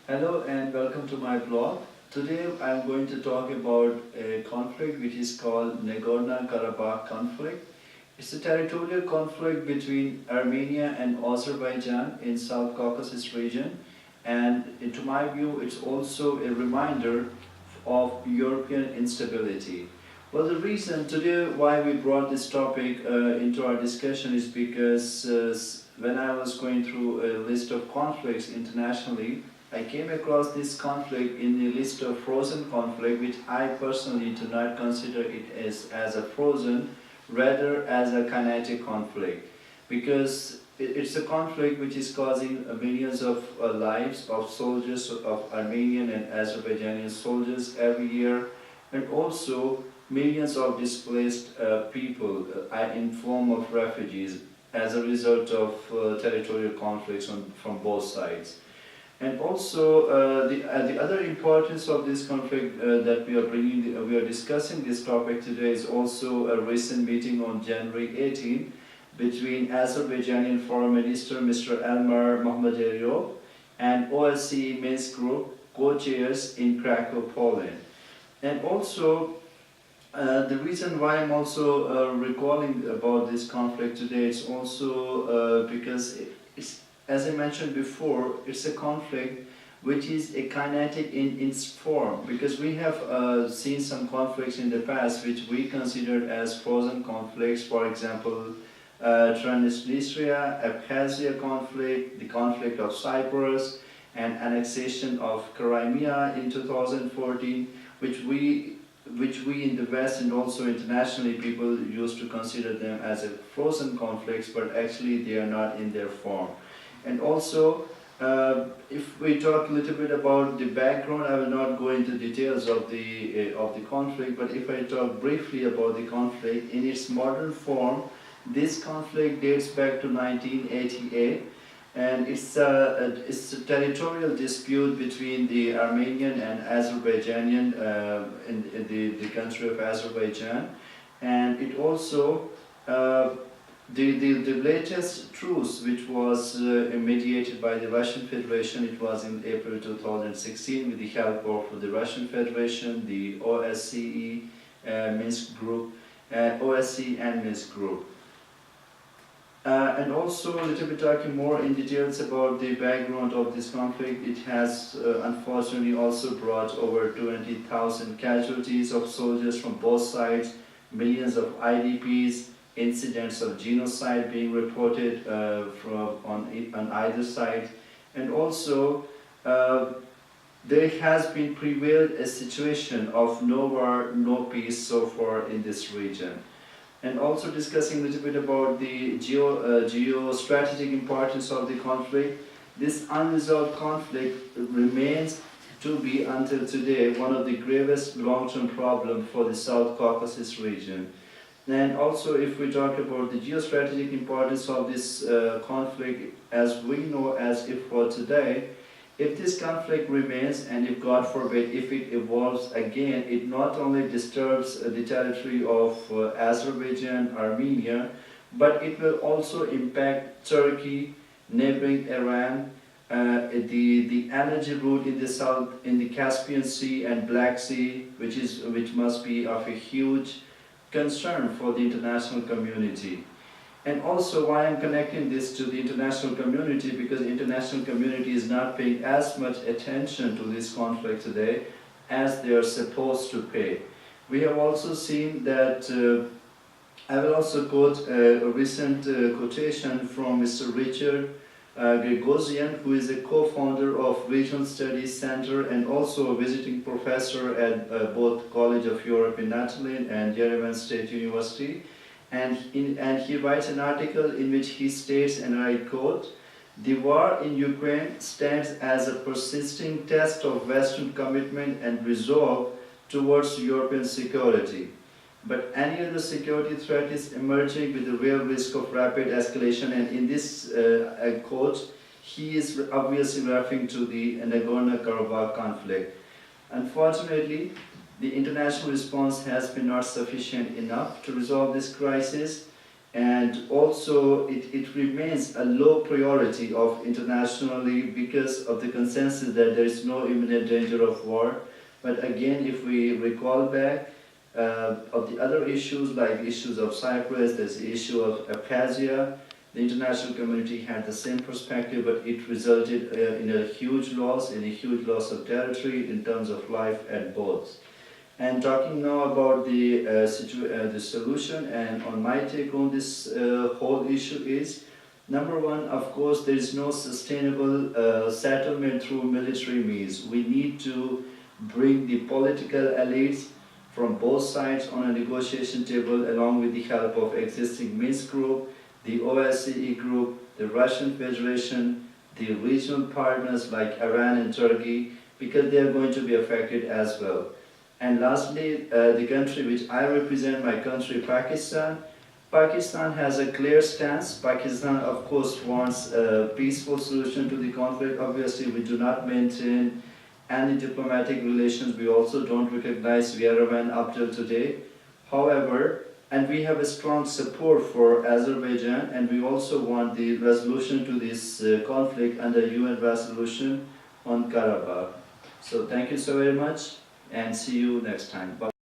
Hello and welcome to my blog. Today I'm going to talk about a conflict which is called Nagorno-Karabakh conflict. It's a territorial conflict between Armenia and Azerbaijan in South Caucasus region, and to my view it's also a reminder of European instability. Well, the reason today why we brought this topic into our discussion is because when I was going through a list of conflicts internationally, I came across this conflict in the list of frozen conflict, which I personally do not consider it as a frozen, rather as a kinetic conflict, because it's a conflict which is causing millions of lives of soldiers, of Armenian and Azerbaijani soldiers every year, and also millions of displaced people in form of refugees as a result of territorial conflicts from both sides. And also, the other importance of this conflict that we are discussing this topic today is also a recent meeting on January 18 between Azerbaijani Foreign Minister Mr. Elmar Mahmadiyarov and OSCE Minsk Group co-chairs in Krakow, Poland. And also, the reason why I'm also recalling about this conflict today is also because it's, as I mentioned before, it's a conflict which is a kinetic in its form, because we have seen some conflicts in the past which we considered as frozen conflicts. For example, Transnistria, Abkhazia conflict, the conflict of Cyprus, and annexation of Crimea in 2014, which we in the West and also internationally people used to consider them as a frozen conflicts, but actually they are not in their form. And also, if we talk a little bit about the background, I will not go into details of the conflict, but if I talk briefly about the conflict in its modern form, this conflict dates back to 1988, and it's a territorial dispute between the Armenian and Azerbaijani in the country of Azerbaijan, and it also the latest truce, which was mediated by the Russian Federation, it was in April 2016 with the help of the Russian Federation, the OSCE Minsk Group, OSCE and Minsk Group. And also a little bit talking more in details about the background of this conflict, it has unfortunately also brought over 20,000 casualties of soldiers from both sides, millions of IDPs, incidents of genocide being reported on either side, and also there has been prevailed a situation of no war, no peace so far in this region. And also discussing a little bit about the geostrategic importance of the conflict, this unresolved conflict remains to be until today one of the gravest long-term problems for the South Caucasus region. And also, if we talk about the geostrategic importance of this conflict, as we know as if for today, if this conflict remains and if God forbid, if it evolves again, it not only disturbs the territory of Azerbaijan, Armenia, but it will also impact Turkey, neighboring Iran, the energy route in the south, in the Caspian Sea and Black Sea, which must be of a huge concern for the international community. And also why I'm connecting this to the international community, because the international community is not paying as much attention to this conflict today as they are supposed to pay. We have also seen that, I will also quote a recent quotation from Mr. Richard Gregosian, who is a co-founder of Regional Studies Center and also a visiting professor at both College of Europe in Natalin and Yerevan State University. And he writes an article in which he states, and I quote, "The war in Ukraine stands as a persisting test of Western commitment and resolve towards European security. But any other security threat is emerging with the real risk of rapid escalation." And in this quote, he is obviously referring to the Nagorno-Karabakh conflict. Unfortunately, the international response has been not sufficient enough to resolve this crisis, and also it remains a low priority of internationally because of the consensus that there is no imminent danger of war. But again, if we recall back of the other issues like issues of Cyprus, there's the issue of Abkhazia, the international community had the same perspective, but it resulted in a huge loss, of territory in terms of life at both. And talking now about the solution and on my take on this whole issue is, number one, of course, there is no sustainable settlement through military means. We need to bring the political elites from both sides on a negotiation table along with the help of existing Minsk group, the OSCE group, the Russian Federation, the regional partners like Iran and Turkey, because they are going to be affected as well. And lastly, the country which I represent, my country, Pakistan. Pakistan has a clear stance. Pakistan, of course, wants a peaceful solution to the conflict. Obviously, we do not maintain any diplomatic relations. We also don't recognize Yerevan up till today. However, and we have a strong support for Azerbaijan, and we also want the resolution to this conflict under UN resolution on Karabakh. So thank you so very much, and see you next time. Bye.